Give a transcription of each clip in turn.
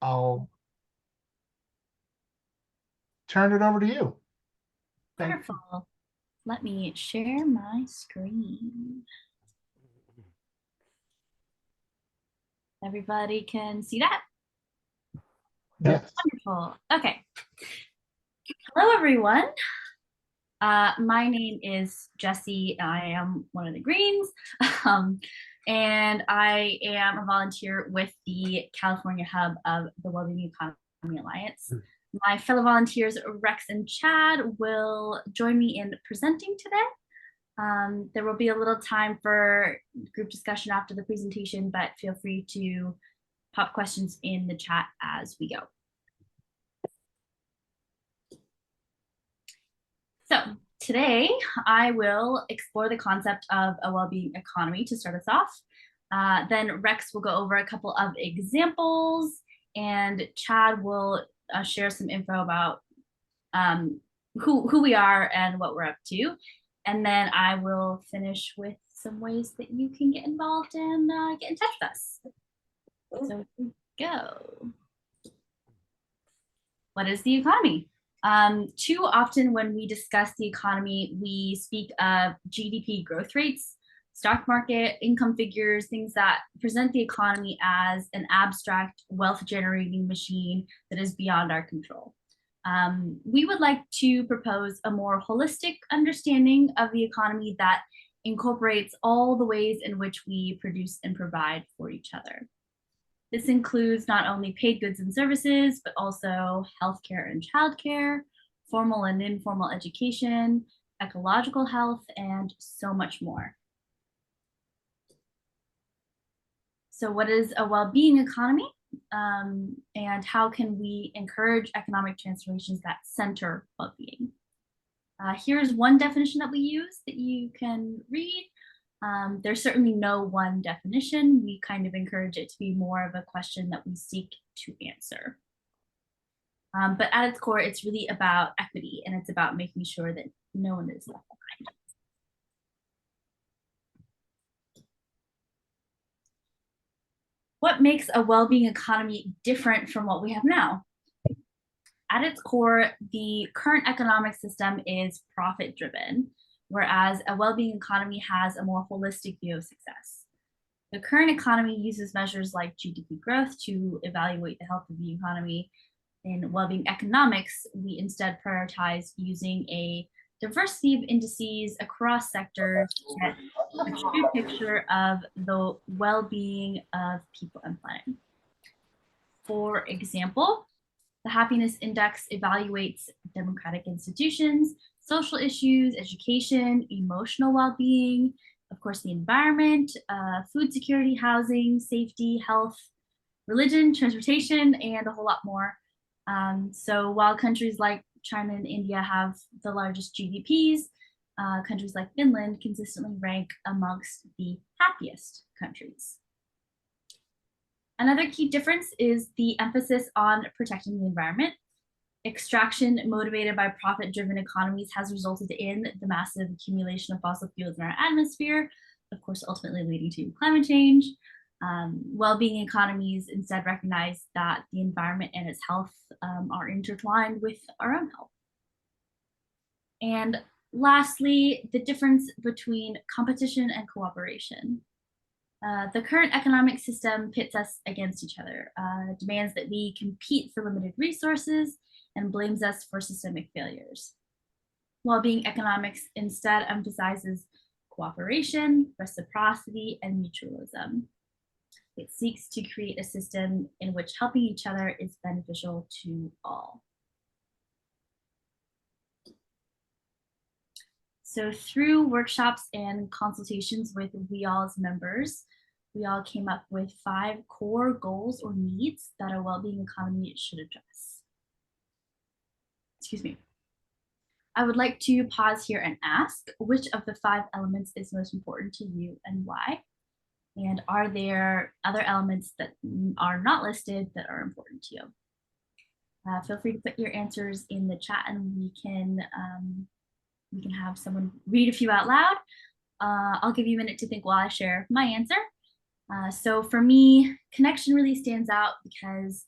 I'll turn it over to you. Thank you. Wonderful. Let me share my screen. Everybody can see that? Yes. Wonderful. Okay. Hello, everyone. My name is Jessie. I am one of the Greens, um, and I am a volunteer with the California hub of the Wellbeing Economy Alliance. My fellow volunteers, Rex and Chad, will join me in presenting today. There will be a little time for group discussion after the presentation, but feel free to pop questions in the chat as we go. So today I will explore the concept of a well-being economy to start us off. Then Rex will go over a couple of examples, and Chad will share some info about who we are and what we're up to. And then I will finish with some ways that you can get involved and get in touch with us. So here we go. What is the economy? Too often when we discuss the economy, we speak of GDP growth rates, stock market, income figures, things that present the economy as an abstract wealth generating machine that is beyond our control. We would like to propose a more holistic understanding of the economy that incorporates all the ways in which we produce and provide for each other. This includes not only paid goods and services, but also healthcare and childcare, formal and informal education, ecological health, and so much more. So what is a well-being economy? And how can we encourage economic transformations that center well-being? Here's one definition that we use that you can read. There's certainly no one definition. We kind of encourage it to be more of a question that we seek to answer. But at its core, it's really about equity, and it's about making sure that no one is left behind. What makes a well-being economy different from what we have now? At its core, the current economic system is profit-driven, whereas a well-being economy has a more holistic view of success. The current economy uses measures like GDP growth to evaluate the health of the economy. In well-being economics, we instead prioritize using a diversity of indices across sectors to get a true picture of the well-being of people and planet. For example, the happiness index evaluates democratic institutions, social issues, education, emotional well-being, of course, the environment, food security, housing, safety, health, religion, transportation, and a whole lot more. So while countries like China and India have the largest GDPs, countries like Finland consistently rank amongst the happiest countries. Another key difference is the emphasis on protecting the environment. Extraction motivated by profit-driven economies has resulted in the massive accumulation of fossil fuels in our atmosphere, of course, ultimately leading to climate change. Well-being economies instead recognize that the environment and its health are intertwined with our own health. And lastly, the difference between competition and cooperation. The current economic system pits us against each other, demands that we compete for limited resources, and blames us for systemic failures. Well-being economics instead emphasizes cooperation, reciprocity, and mutualism. It seeks to create a system in which helping each other is beneficial to all. So through workshops and consultations with WEAll's members, WEAll came up with 5 core goals or needs that a well-being economy should address. Excuse me. I would like to pause here and ask, which of the 5 elements is most important to you and why? And are there other elements that are not listed that are important to you? Feel free to put your answers in the chat and we can have someone read a few out loud. I'll give you a minute to think while I share my answer. So for me, connection really stands out because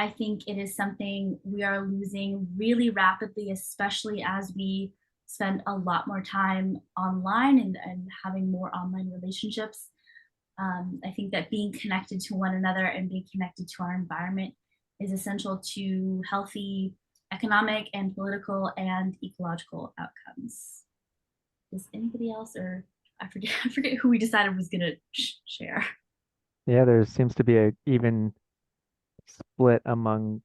I think it is something we are losing really rapidly, especially as we spend a lot more time online and having more online relationships. I think that being connected to one another and being connected to our environment is essential to healthy economic and political and ecological outcomes. Does anybody else, or I forget who we decided was going to share. Yeah, there seems to be a even split among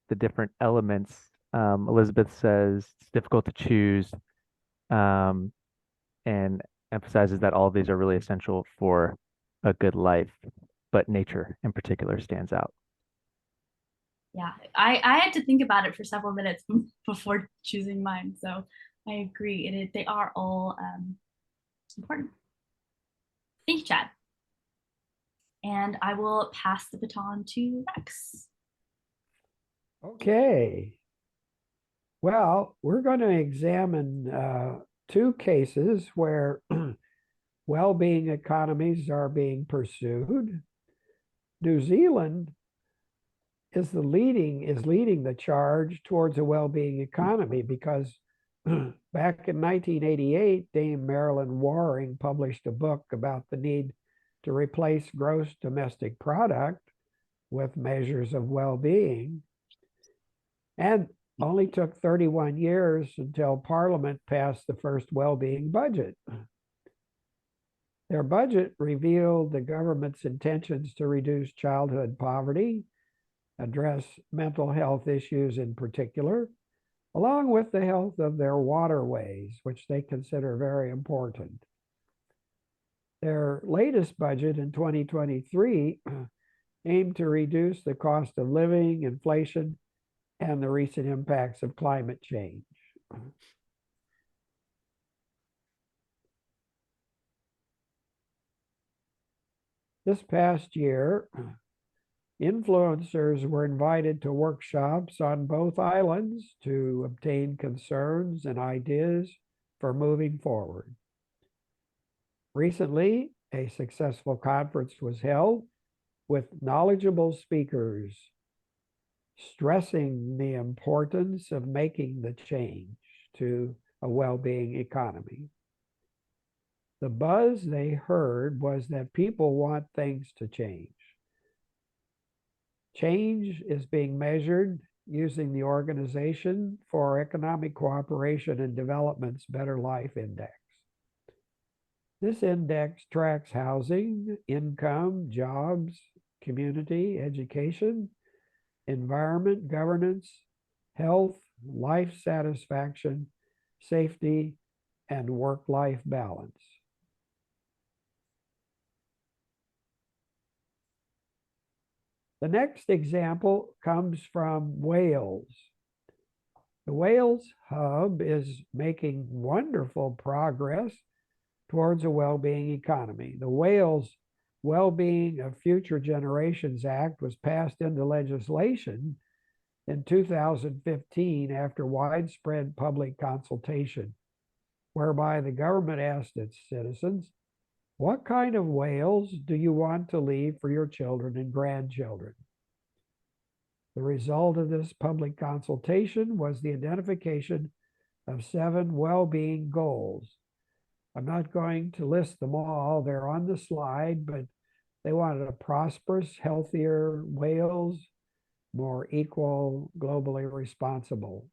the different elements. Elizabeth says it's difficult to choose, um, and emphasizes that all of these are really essential for a good life, but nature in particular stands out. Yeah, I had to think about it for several minutes before choosing mine. So I agree. They are all important. Thank you, Chad. And I will pass the baton to Rex. Okay. Well, we're going to examine two cases where well-being economies are being pursued. New Zealand is leading the charge towards a well-being economy because back in 1988, Dame Marilyn Waring published a book about the need to replace gross domestic product with measures of well-being. And only took 31 years until Parliament passed the first well-being budget. Their budget revealed the government's intentions to reduce childhood poverty, address mental health issues in particular, along with the health of their waterways, which they consider very important. Their latest budget in 2023 aimed to reduce the cost of living, inflation, and the recent impacts of climate change. This past year, influencers were invited to workshops on both islands to obtain concerns and ideas for moving forward. Recently, a successful conference was held with knowledgeable speakers stressing the importance of making the change to a well-being economy. The buzz they heard was that people want things to change. Change is being measured using the Organization for Economic Cooperation and Development's Better Life Index. This index tracks housing, income, jobs, community, education, environment, governance, health, life satisfaction, safety, and work-life balance. The next example comes from Wales. The Wales Hub is making wonderful progress towards a well-being economy. The Wales Wellbeing of Future Generations Act was passed into legislation in 2015 after widespread public consultation, whereby the government asked its citizens, what kind of Wales do you want to leave for your children and grandchildren? The result of this public consultation was the identification of 7 well-being goals. I'm not going to list them all, they're on the slide, but they wanted a prosperous, healthier Wales, more equal, globally responsible.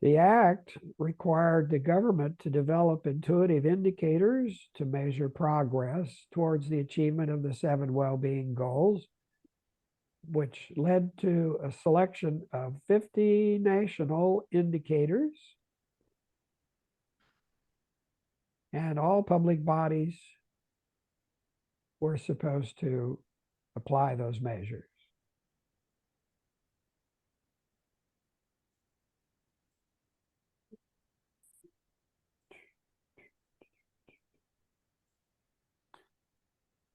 The act required the government to develop intuitive indicators to measure progress towards the achievement of the 7 well-being goals, which led to a selection of 50 national indicators. And all public bodies were supposed to apply those measures.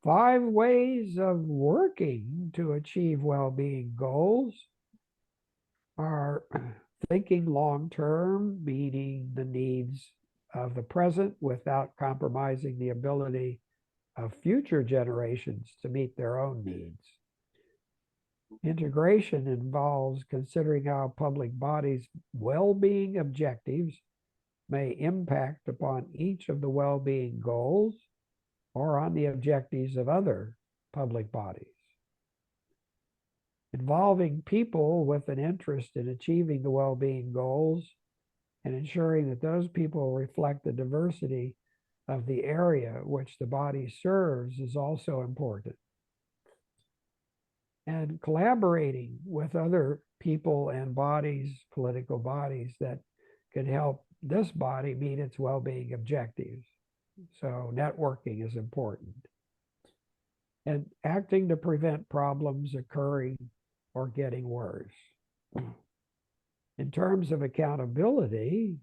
Five ways of working to achieve well-being goals are thinking long-term, meeting the needs of the present without compromising the ability of future generations to meet their own needs. Integration involves considering how public bodies' well-being objectives may impact upon each of the well-being goals or on the objectives of other public bodies. Involving people with an interest in achieving the well-being goals and ensuring that those people reflect the diversity of the area which the body serves is also important. And collaborating with other people and bodies, political bodies, that can help this body meet its well-being objectives. So networking is important. And acting to prevent problems occurring or getting worse. In terms of accountability,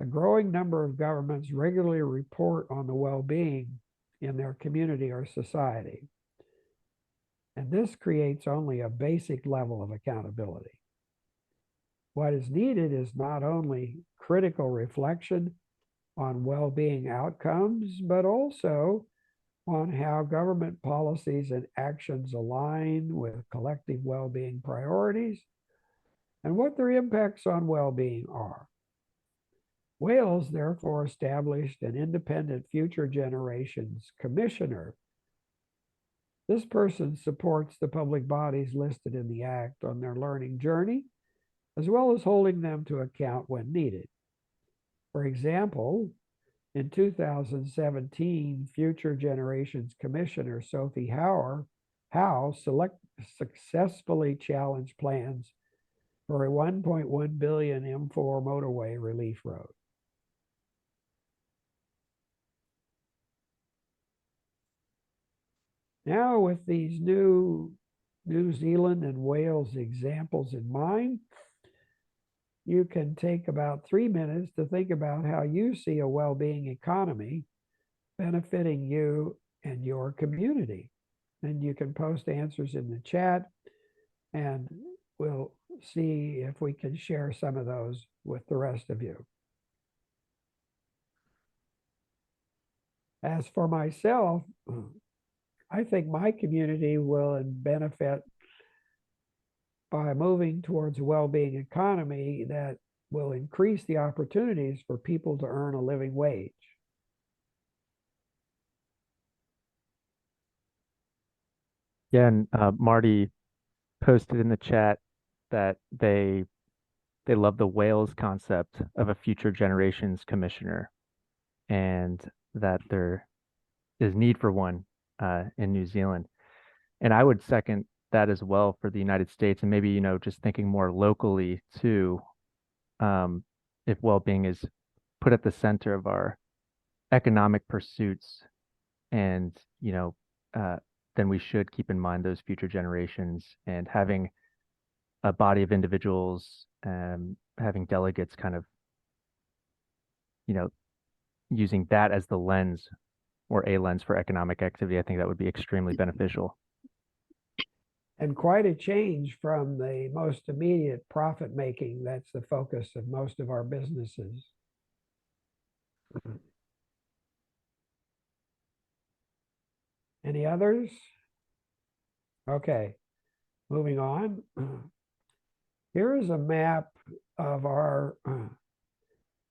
a growing number of governments regularly report on the well-being in their community or society. And this creates only a basic level of accountability. What is needed is not only critical reflection on well-being outcomes, but also on how government policies and actions align with collective well-being priorities and what their impacts on well-being are. WEAll therefore established an independent Future Generations Commissioner. This person supports the public bodies listed in the Act on their learning journey, as well as holding them to account when needed. For example, in 2017, Future Generations Commissioner Sophie Howe successfully challenged plans for a 1.1 billion M4 motorway relief road. Now, with these new New Zealand and Wales examples in mind, you can take about 3 minutes to think about how you see a well-being economy benefiting you and your community. And you can post answers in the chat, and we'll see if we can share some of those with the rest of you. As for myself, I think my community will benefit by moving towards a well-being economy that will increase the opportunities for people to earn a living wage. Yeah, and Marty posted in the chat that they love the whales concept of a future generations commissioner, and that there is need for one in New Zealand. And I would second that as well for the United States, and maybe, just thinking more locally too, if well-being is put at the center of our economic pursuits, and then we should keep in mind those future generations, and having a body of individuals, having delegates kind of, using that as the lens or a lens for economic activity. I think that would be extremely beneficial. And quite a change from the most immediate profit making that's the focus of most of our businesses. Any others? Okay, moving on. Here is a map of our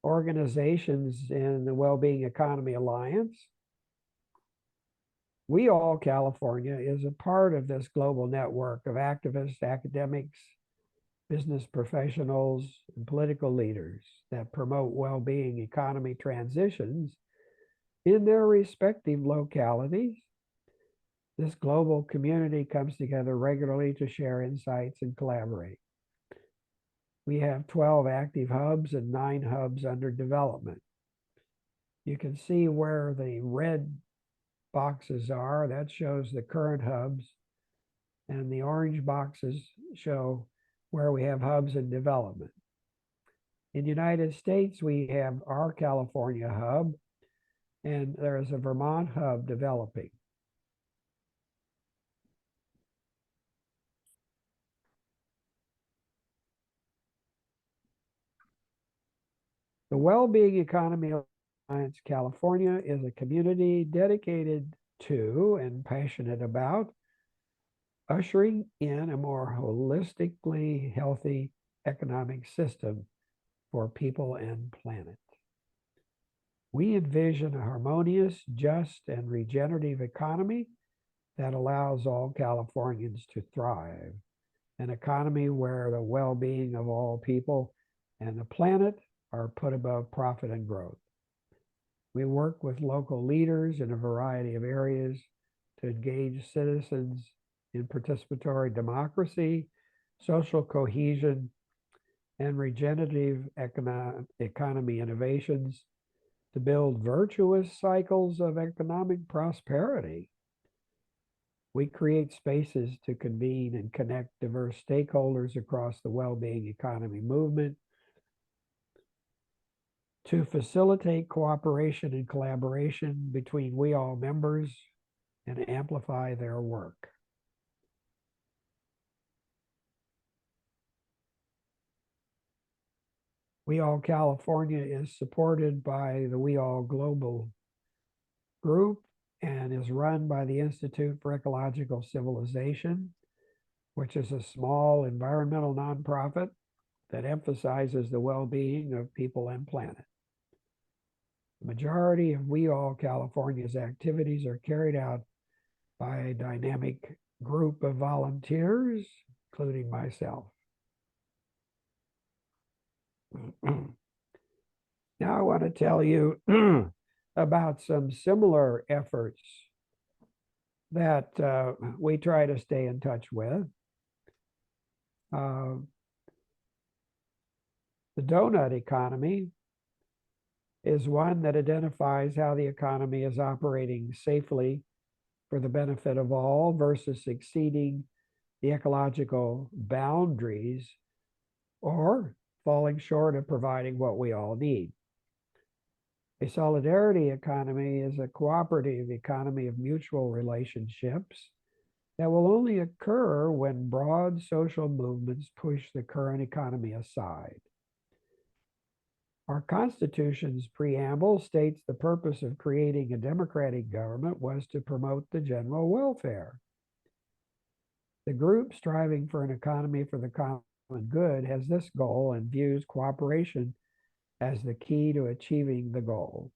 organizations in the Wellbeing Economy Alliance. WEAll California is a part of this global network of activists, academics, business professionals, and political leaders that promote well-being economy transitions in their respective localities. This global community comes together regularly to share insights and collaborate. We have 12 active hubs and 9 hubs under development. You can see where the red boxes are. That shows the current hubs, and the orange boxes show where we have hubs in development. In the United States, we have our California hub, and there's a Vermont hub developing. The Wellbeing Economy California is a community dedicated to and passionate about ushering in a more holistically healthy economic system for people and planet. We envision a harmonious, just, and regenerative economy that allows all Californians to thrive, an economy where the well-being of all people and the planet are put above profit and growth. We work with local leaders in a variety of areas to engage citizens in participatory democracy, social cohesion, and regenerative economy innovations to build virtuous cycles of economic prosperity. We create spaces to convene and connect diverse stakeholders across the well-being economy movement to facilitate cooperation and collaboration between WEAll members and amplify their work. WEAll California is supported by the WEAll Global Group and is run by the Institute for Ecological Civilization, which is a small environmental nonprofit that emphasizes the well-being of people and planet. The majority of WEAll California's activities are carried out by a dynamic group of volunteers, including myself. Now I want to tell you about some similar efforts that we try to stay in touch with. The donut economy is one that identifies how the economy is operating safely for the benefit of all versus exceeding the ecological boundaries or falling short of providing what we all need. A solidarity economy is a cooperative economy of mutual relationships that will only occur when broad social movements push the current economy aside. Our Constitution's preamble states the purpose of creating a democratic government was to promote the general welfare. The group striving for an economy for the common good has this goal and views cooperation as the key to achieving the goal.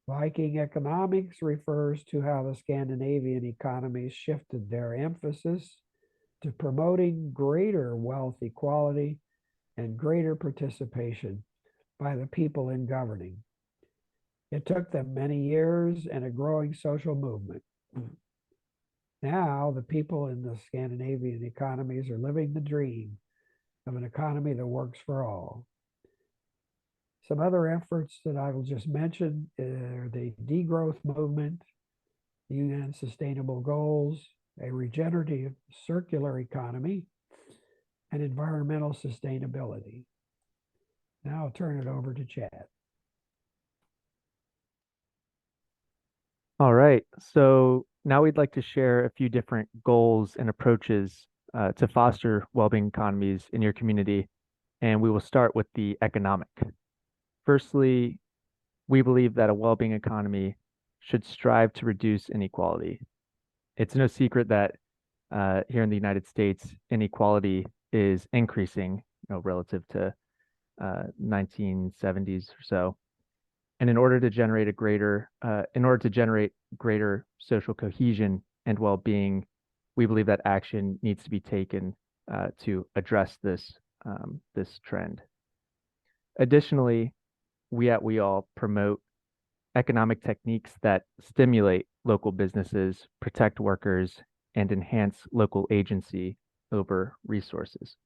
Viking economics refers to how the Scandinavian economies shifted their emphasis to promoting greater wealth equality and greater participation by the people in governing. It took them many years and a growing social movement. Now, the people in the Scandinavian economies are living the dream of an economy that works for all. Some other efforts that I will just mention are the degrowth movement, the UN Sustainable Goals, a regenerative circular economy, and environmental sustainability. Now I'll turn it over to Chad. All right, so now we'd like to share a few different goals and approaches to foster well-being economies in your community, and we will start with the economic. Firstly, we believe that a well-being economy should strive to reduce inequality. It's no secret that here in the United States, inequality is increasing, relative to 1970s or so. And in order to generate greater social cohesion and well-being, we believe that action needs to be taken to address this trend. Additionally, we at WEAll promote economic techniques that stimulate local businesses, protect workers, and enhance local agency over resources.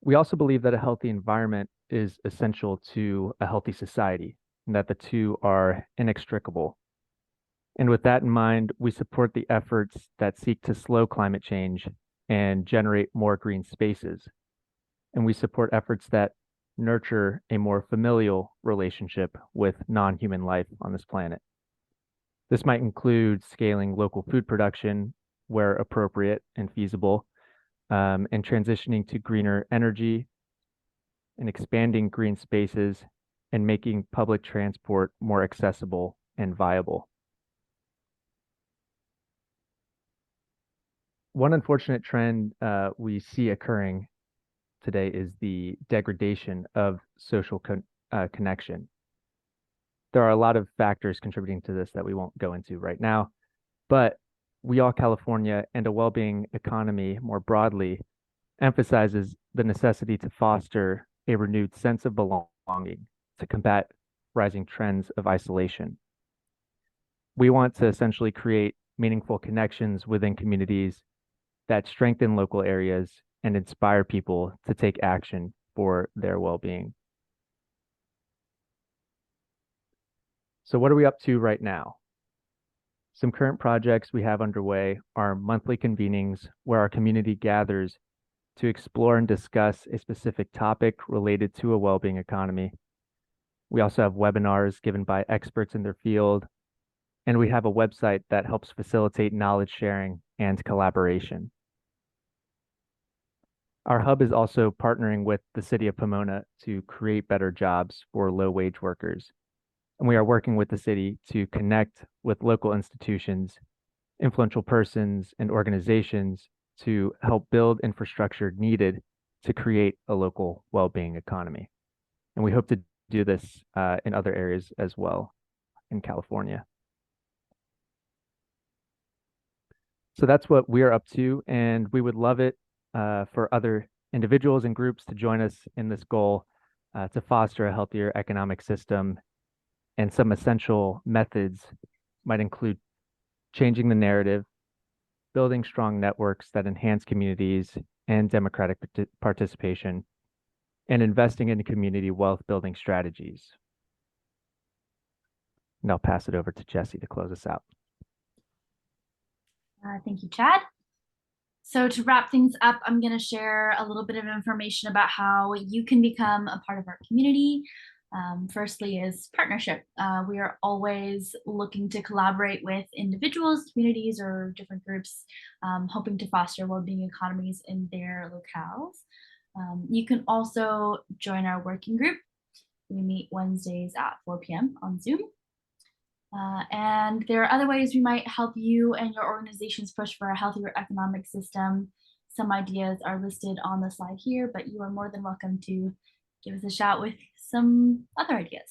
We also believe that a healthy environment is essential to a healthy society, and that the two are inextricable. And with that in mind, we support the efforts that seek to slow climate change and generate more green spaces. And we support efforts that nurture a more familial relationship with non-human life on this planet. This might include scaling local food production where appropriate and feasible, and transitioning to greener energy, in expanding green spaces, and making public transport more accessible and viable. One unfortunate trend we see occurring today is the degradation of social connection. There are a lot of factors contributing to this that we won't go into right now, but WEAll California and a well-being economy more broadly emphasizes the necessity to foster a renewed sense of belonging to combat rising trends of isolation. We want to essentially create meaningful connections within communities that strengthen local areas and inspire people to take action for their well-being. So what are we up to right now? Some current projects we have underway are monthly convenings where our community gathers to explore and discuss a specific topic related to a well-being economy. We also have webinars given by experts in their field, and we have a website that helps facilitate knowledge sharing and collaboration. Our hub is also partnering with the city of Pomona to create better jobs for low-wage workers. And we are working with the city to connect with local institutions, influential persons, and organizations to help build infrastructure needed to create a local well-being economy. And we hope to do this in other areas as well in California. So that's what we're up to, and we would love it for other individuals and groups to join us in this goal to foster a healthier economic system. And some essential methods might include changing the narrative, building strong networks that enhance communities and democratic participation, and investing in community wealth building strategies. And I'll pass it over to Jesse to close us out. Thank you, Chad. So to wrap things up, I'm going to share a little bit of information about how you can become a part of our community. Firstly is partnership. We are always looking to collaborate with individuals, communities, or different groups, hoping to foster well-being economies in their locales. You can also join our working group. We meet Wednesdays at 4 p.m. on Zoom. And there are other ways we might help you and your organizations push for a healthier economic system. Some ideas are listed on the slide here, but you are more than welcome to give us a shout with some other ideas.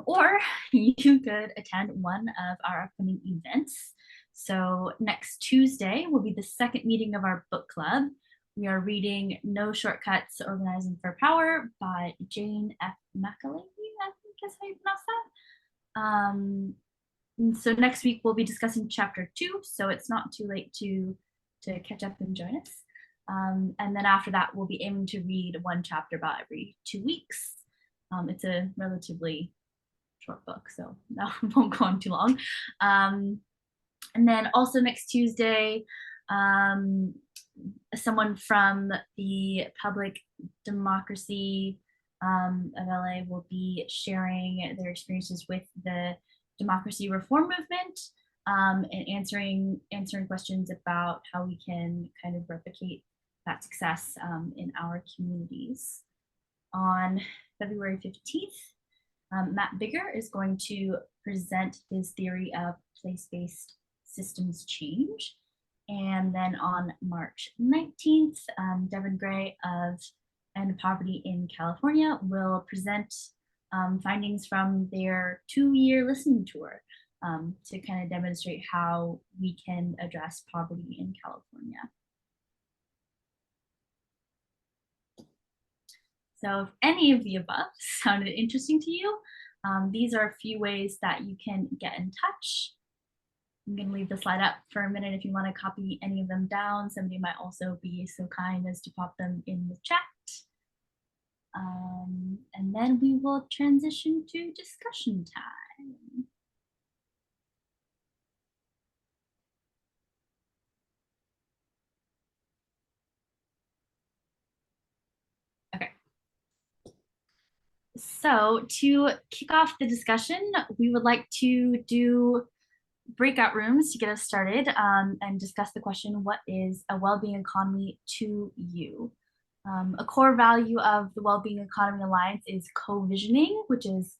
Or you could attend one of our upcoming events. So next Tuesday will be the second meeting of our book club. We are reading No Shortcuts, Organizing for Power by Jane F. McAlevey, I think is how you pronounce that. So next week we'll be discussing chapter 2, so it's not too late to catch up and join us. And then after that, we'll be aiming to read one chapter about every 2 weeks. It's a relatively short book, so that won't go on too long. And then also next Tuesday, someone from the Public Democracy of LA will be sharing their experiences with the democracy reform movement and answering questions about how we can kind of replicate that success in our communities. On February 15th, Matt Bigger is going to present his theory of place-based systems change. And then on March 19th, Devin Gray of End Poverty in California will present findings from their 2-year listening tour to kind of demonstrate how we can address poverty in California. So if any of the above sounded interesting to you, these are a few ways that you can get in touch. I'm going to leave the slide up for a minute if you want to copy any of them down. Somebody might also be so kind as to pop them in the chat. And then we will transition to discussion time. Okay. So to kick off the discussion, we would like to do breakout rooms to get us started and discuss the question, what is a well-being economy to you? A core value of the Wellbeing Economy Alliance is co-visioning, which is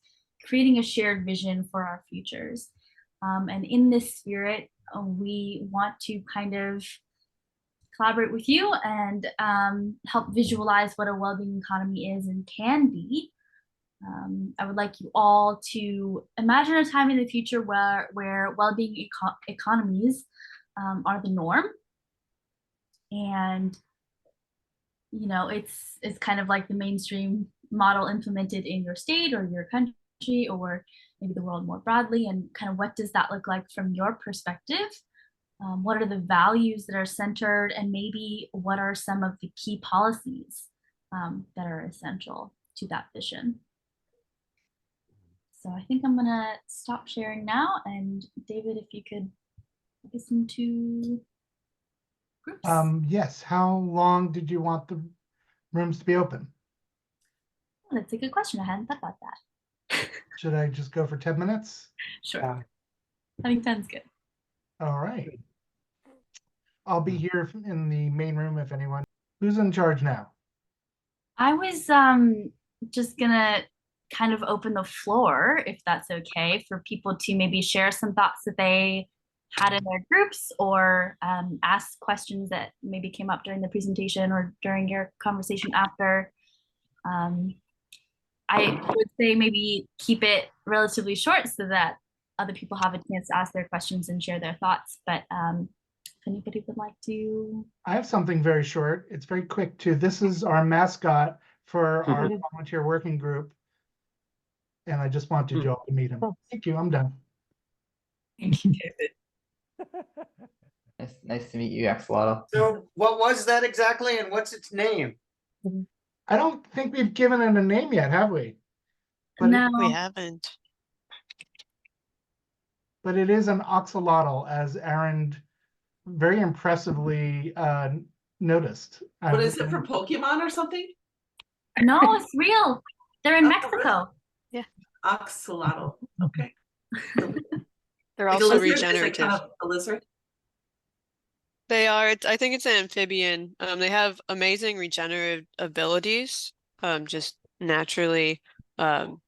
creating a shared vision for our futures. And in this spirit, we want to kind of collaborate with you and help visualize what a well-being economy is and can be. I would like you all to imagine a time in the future where well-being economies are the norm, and it's kind of like the mainstream model implemented in your state or your country or maybe the world more broadly, and kind of what does that look like from your perspective? What are the values that are centered, and maybe what are some of the key policies that are essential to that vision? So I think I'm gonna stop sharing now, and David, if you could listen to groups. Yes. How long did you want the rooms to be open? That's a good question. I hadn't thought about that. Should I just go for 10 minutes? Sure. Yeah. I think 10's good. All right. I'll be here in the main room if anyone. Who's in charge now? I was just gonna kind of open the floor, if that's okay, for people to maybe share some thoughts that they had in their groups, or ask questions that maybe came up during the presentation or during your conversation after. I would say maybe keep it relatively short so that other people have a chance to ask their questions and share their thoughts. But if anybody would like to. I have something very short. It's very quick too. This is our mascot for our volunteer working group. And I just wanted you all to meet him. Thank you. I'm done. Thank you, David. Nice to meet you, Axolotl. So what was that exactly, and what's its name? I don't think we've given it a name yet, have we? But No. We haven't. But it is an axolotl, as Aaron very impressively noticed. What is it, from Pokemon or something? No, it's real. They're in Oh, Mexico. Axolotl. Okay. They're Like a also lizard? It's like regenerative. kind of a lizard. They are. I think it's an amphibian. They have amazing regenerative abilities, just naturally, and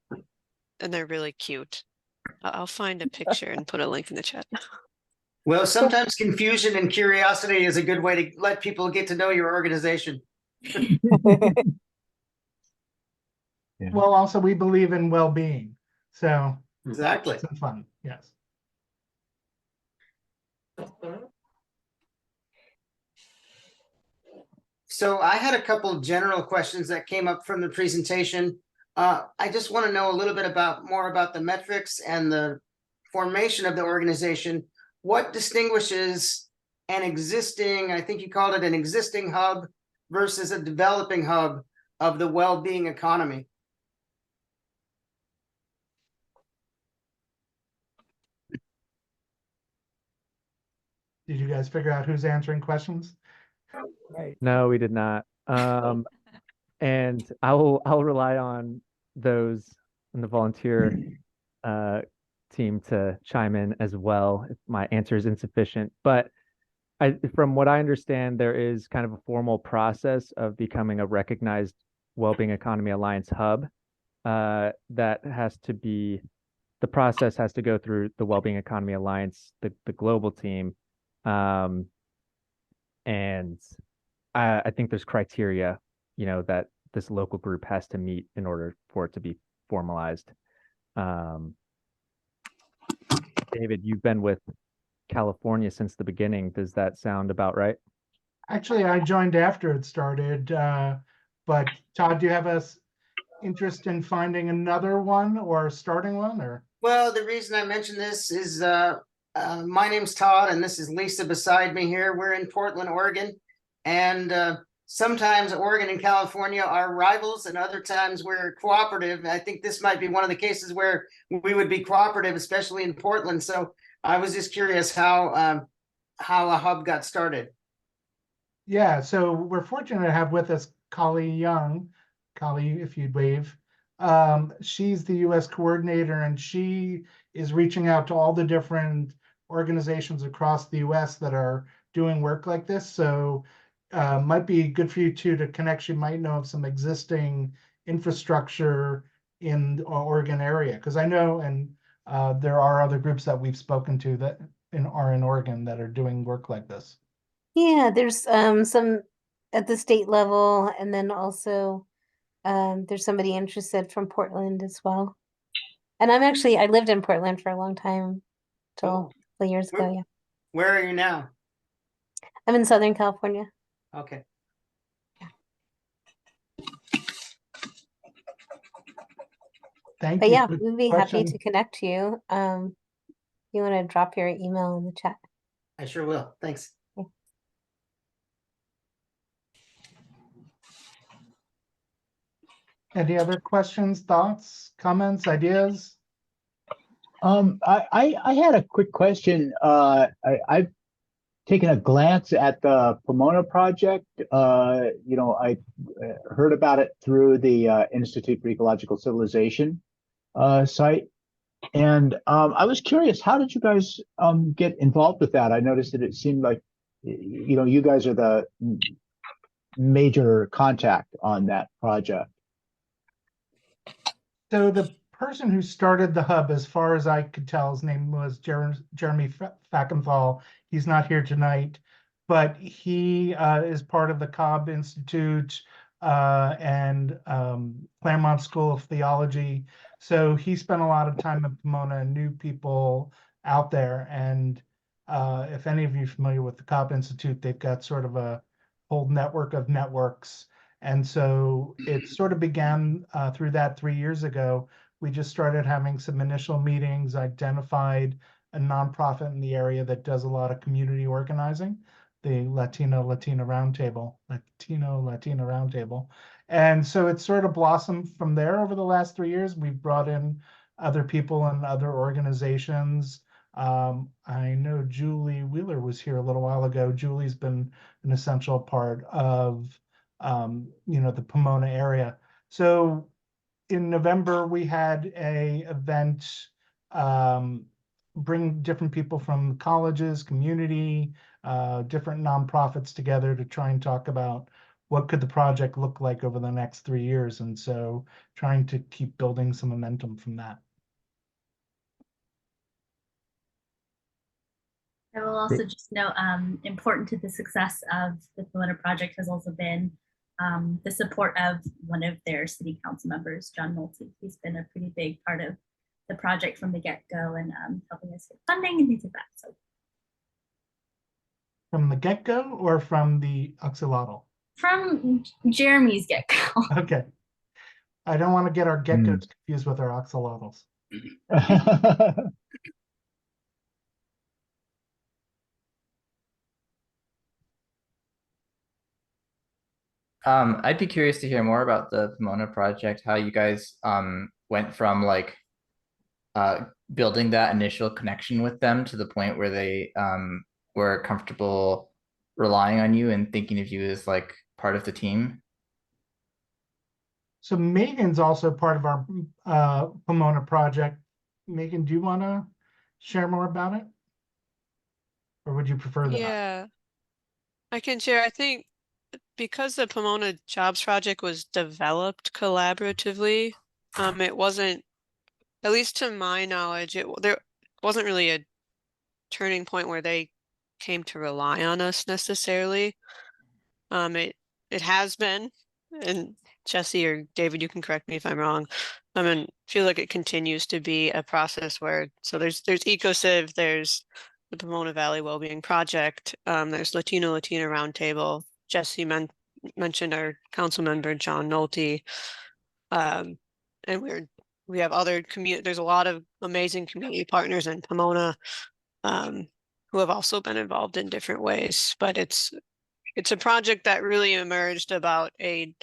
they're really cute. I'll find a picture and put a link in the chat. Well, sometimes confusion and curiosity is a good way to let people get to know your organization. Well, also we believe in well-being, so Exactly. it's fun. Yes. So I had a couple of general questions that came up from the presentation. I just want to know a little bit more about the metrics and the formation of the organization. What distinguishes an existing, I think you called it an existing hub versus a developing hub of the well-being economy? Did you guys figure out who's answering questions? Right. No, we did not. And I'll rely on those in the volunteer team to chime in as well if my answer is insufficient. But from what I understand, there is kind of a formal process of becoming a recognized Wellbeing Economy Alliance hub that has to be, the process has to go through the Wellbeing Economy Alliance, the global team. And I think there's criteria, that this local group has to meet in order for it to be formalized. David, you've been with California since the beginning. Does that sound about right? Actually, I joined after it started, but Todd, do you have a interest in finding another one or starting one, or? Well, the reason I mention this is my name's Todd, and this is Lisa beside me here. We're in Portland, Oregon, and sometimes Oregon and California are rivals, and other times we're cooperative. I think this might be one of the cases where we would be cooperative, especially in Portland. So I was just curious how a hub got started. Yeah, so we're fortunate to have with us Kali Young. Kali, if you'd wave. She's the U.S. coordinator, and she is reaching out to all the different organizations across the US that are doing work like this. So might be good for you two to connect. You might know of some existing infrastructure in the Oregon area, because I know, and there are other groups that we've spoken to that are in Oregon that are doing work like this. Yeah, there's some at the state level, and then also there's somebody interested from Portland as well. And I lived in Portland for a long time, till a Cool. couple years ago. Yeah, Where are you now? I'm in Southern California. Okay. Thank But you. yeah, Good we'd be happy question. to connect you. You want to drop your email in the chat? I sure will. Thanks. Any other questions, thoughts, comments, ideas? I had a quick question. I've taken a glance at the Pomona project. I heard about it through the Institute for Ecological Civilization site. And I was curious, how did you guys get involved with that? I noticed that it seemed like, you guys are the major contact on that project. So the person who started the hub, as far as I could tell, his name was Jeremy Fackenthal. He's not here tonight, but he is part of the Cobb Institute and Claremont School of Theology. So he spent a lot of time in Pomona and knew people out there. And if any of you are familiar with the Cobb Institute, they've got sort of a whole network of networks. And so it sort of began through that 3 years ago. We just started having some initial meetings, identified a nonprofit in the area that does a lot of community organizing, the Latino Latina Roundtable. And so it sort of blossomed from there over the last 3 years. We've brought in other people and other organizations. I know Julie Wheeler was here a little while ago. Julie's been an essential part of the Pomona area. So in November, we had a event, bring different people from colleges, community, different nonprofits together to try and talk about what could the project look like over the next 3 years. And so trying to keep building some momentum from that. I will also just note, important to the success of the Pomona project has also been the support of one of their city council members, John Nolte. He's been a pretty big part of the project from the get-go and helping us get funding and things like that. So From the get-go or from the axolotl? from Jeremy's get-go. Okay. I don't want to get our get-goes confused with our axolotls. I'd be curious to hear more about the Pomona project, how you guys went from like building that initial connection with them to the point where they were comfortable relying on you and thinking of you as like part of the team. So Megan's also part of our Pomona project. Megan, do you want to share more about it? Or would you prefer that? Yeah, I can share. I think because the Pomona Jobs Project was developed collaboratively, it wasn't, at least to my knowledge, there wasn't really a turning point where they came to rely on us necessarily. It has been, and Jesse or David, you can correct me if I'm wrong. I mean, feel like it continues to be a process where, so there's EcoCiv, there's the Pomona Valley Wellbeing Project, there's Latina Roundtable. Jesse mentioned our council member, John Nolte. And we have other there's a lot of amazing community partners in Pomona who have also been involved in different ways, but it's a project that really emerged about a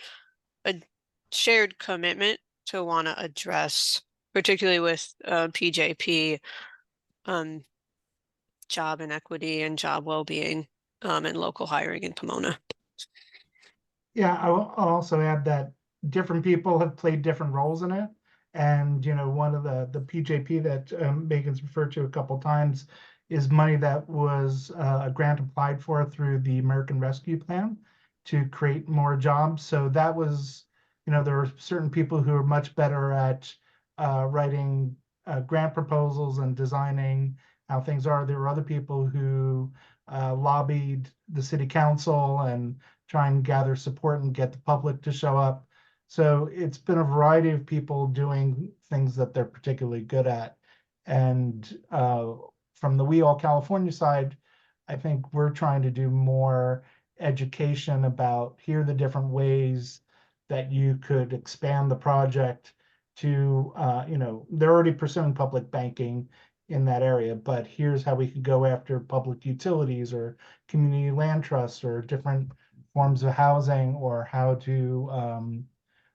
shared commitment to want to address, particularly with PJP, job inequity and job well-being and local hiring in Pomona. Yeah, I'll also add that different people have played different roles in it. And, one of the PJP that Megan's referred to a couple times is money that was a grant applied for through the American Rescue Plan to create more jobs. So that was, there are certain people who are much better at writing grant proposals and designing how things are. There were other people who lobbied the city council and try and gather support and get the public to show up. So it's been a variety of people doing things that they're particularly good at. And from the WEAll California side, I think we're trying to do more education about here are the different ways that you could expand the project to, they're already pursuing public banking in that area, but here's how we could go after public utilities or community land trusts or different forms of housing, or how to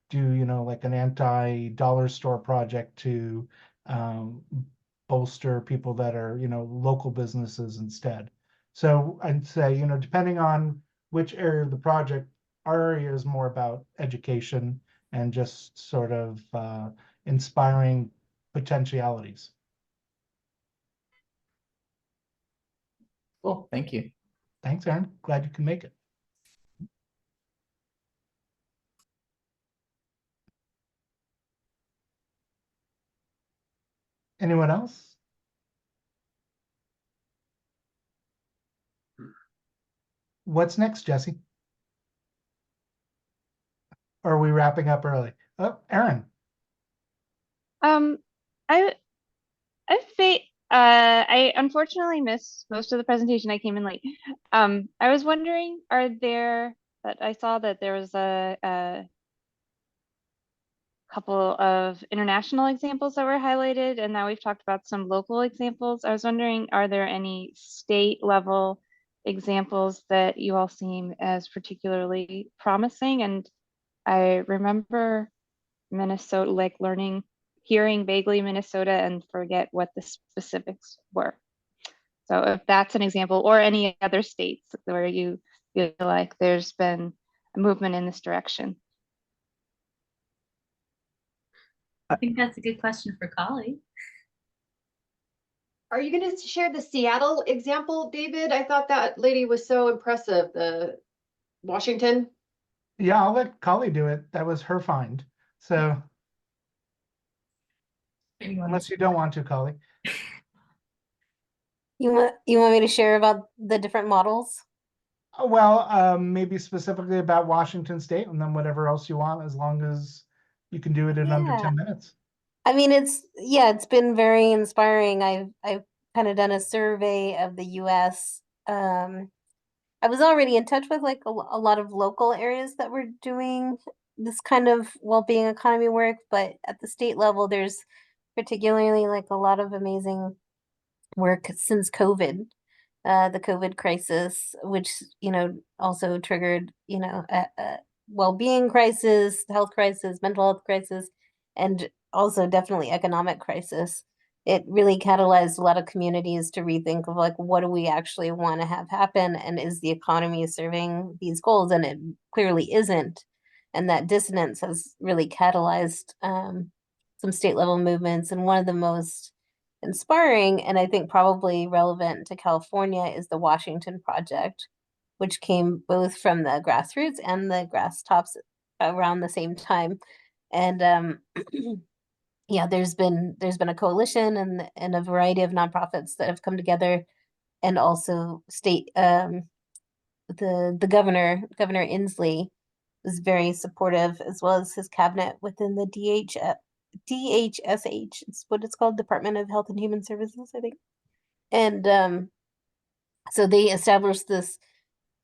do, like an anti-dollar store project to bolster people that are, local businesses instead. So I'd say, depending on which area of the project, our area is more about education and just sort of inspiring potentialities. Cool, thank you. Thanks, Aaron. Glad you can make it. Anyone else? What's next, Jesse? Or are we wrapping up early? Oh, Aaron. I I unfortunately missed most of the presentation. I came in late. I was wondering, I saw that there was a couple of international examples that were highlighted, and now we've talked about some local examples. I was wondering, are there any state level examples that you all seem as particularly promising? And I remember Minnesota, like hearing vaguely Minnesota and forget what the specifics were. So if that's an example, or any other states where you feel like there's been a movement in this direction. I think that's a good question for Kali. Are you going to share the Seattle example, David? I thought that lady was so impressive. The Washington. Yeah, I'll let Kali do it. That was her find. So unless you don't want to, Kali. You want me to share about the different models? Well, maybe specifically about Washington State, and then whatever else you want, as long as you can do it in under 10 minutes. I mean, it's been very inspiring. I've kind of done a survey of the US. I was already in touch with like a lot of local areas that were doing this kind of well-being economy work, but at the state level, there's particularly like a lot of amazing work since COVID, the COVID crisis, which, also triggered, a well-being crisis, health crisis, mental health crisis, and also definitely economic crisis. It really catalyzed a lot of communities to rethink of like, what do we actually want to have happen? And is the economy serving these goals? And it clearly isn't. And that dissonance has really catalyzed some state level movements. And one of the most inspiring, and I think probably relevant to California, is the Washington Project, which came both from the grassroots and the grass tops around the same time. And yeah, there's been a coalition and a variety of nonprofits that have come together, and also state the governor Inslee was very supportive, as well as his cabinet within the DHSH, it's what it's called, Department of Health and Human Services, I think. And so they established this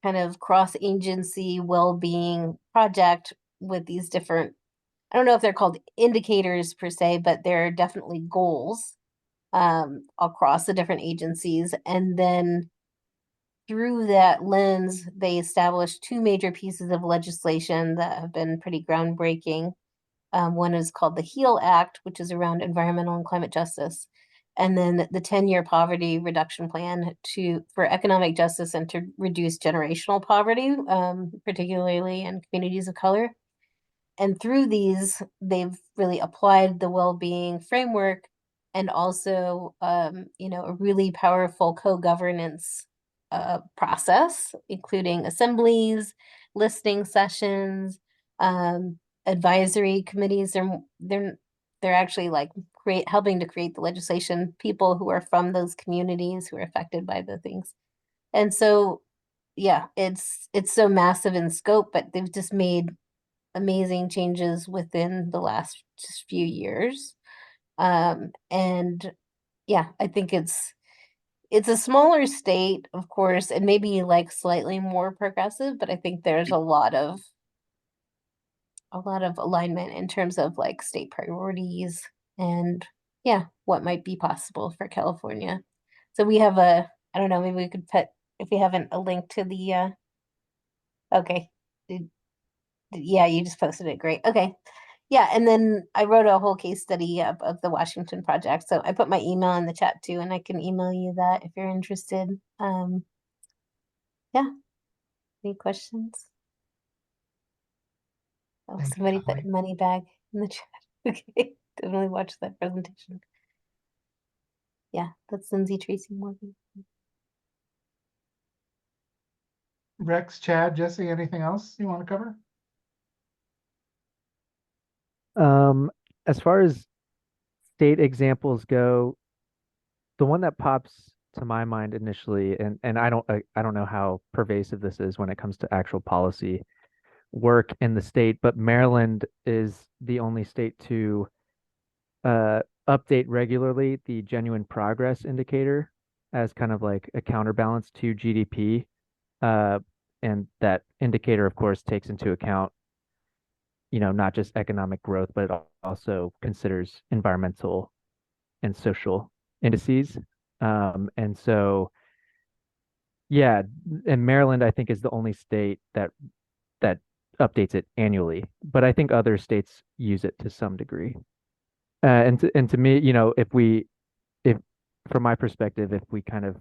kind of cross-agency well-being project with these different, I don't know if they're called indicators per se, but they're definitely goals across the different agencies. And then through that lens, they established two major pieces of legislation that have been pretty groundbreaking. One is called the WEAll Act, which is around environmental and climate justice. And then the 10-year poverty reduction plan for economic justice and to reduce generational poverty, particularly in communities of color. And through these, they've really applied the well-being framework and also, you know, a really powerful co-governance process, including assemblies, listening sessions, advisory committees. They're actually like helping to create the legislation, people who are from those communities who are affected by the things. And so, yeah, it's so massive in scope, but they've just made amazing changes within the last just few years. And yeah, I think it's a smaller state, of course, and maybe like slightly more progressive, but I think there's a lot of alignment in terms of like state priorities and yeah, what might be possible for California. So we have I don't know, maybe we could put, if we haven't, a link to the okay. Yeah, you just posted it. Great. Okay. Yeah, and then I wrote a whole case study of the Washington project. So I put my email in the chat too, and I can email you that if you're interested. Yeah. Any questions? Oh, Thank you, somebody put Holly. money bag in the chat. Okay. Definitely watch that presentation. Yeah, that's Lindsay Tracy Morgan. Rex, Chad, Jesse, anything else you want to cover? As far as state examples go, the one that pops to my mind initially, and I don't know how pervasive this is when it comes to actual policy work in the state, but Maryland is the only state to update regularly the genuine progress indicator as kind of like a counterbalance to GDP. And that indicator, of course, takes into account, not just economic growth, but it also considers environmental and social indices. And so, yeah, and Maryland, I think, is the only state that updates it annually, but I think other states use it to some degree. And to me, if from my perspective, if we kind of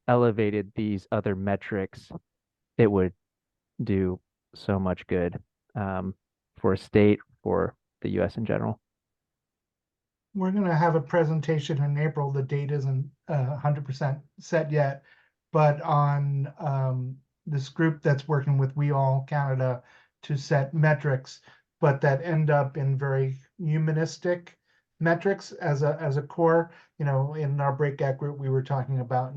elevated these other metrics, it would do so much good for a state, for the U.S. in general. We're going to have a presentation in April. The date isn't 100% set yet, but on this group that's working with WEAll Canada to set metrics, but that end up in very humanistic metrics as a core. In our breakout group, we were talking about,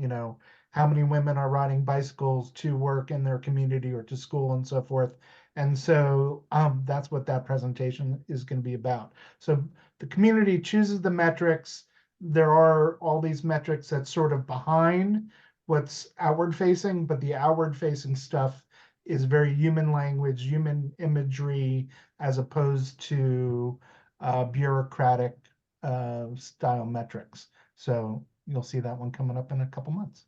how many women are riding bicycles to work in their community or to school and so forth. And so that's what that presentation is going to be about. So the community chooses the metrics. There are all these metrics that's sort of behind what's outward facing, but the outward facing stuff is very human language, human imagery, as opposed to bureaucratic style metrics. So you'll see that one coming up in a couple months.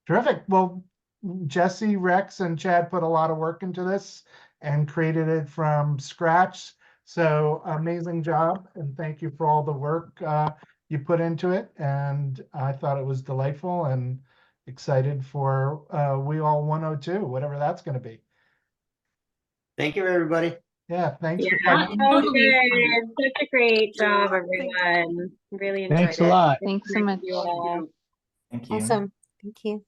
Terrific. Well, Jesse, Rex, and Chad put a lot of work into this and created it from scratch. So amazing job. And thank you for all the work you put into it. And I thought it was delightful and excited for WEAll 102, whatever that's going to be. Thank you, everybody. Yeah, thanks for Yeah, coming. so good. Such a great job, everyone. Really enjoyed Thanks a it. lot. Thanks so much. You all. Thank you. Awesome. Thank you.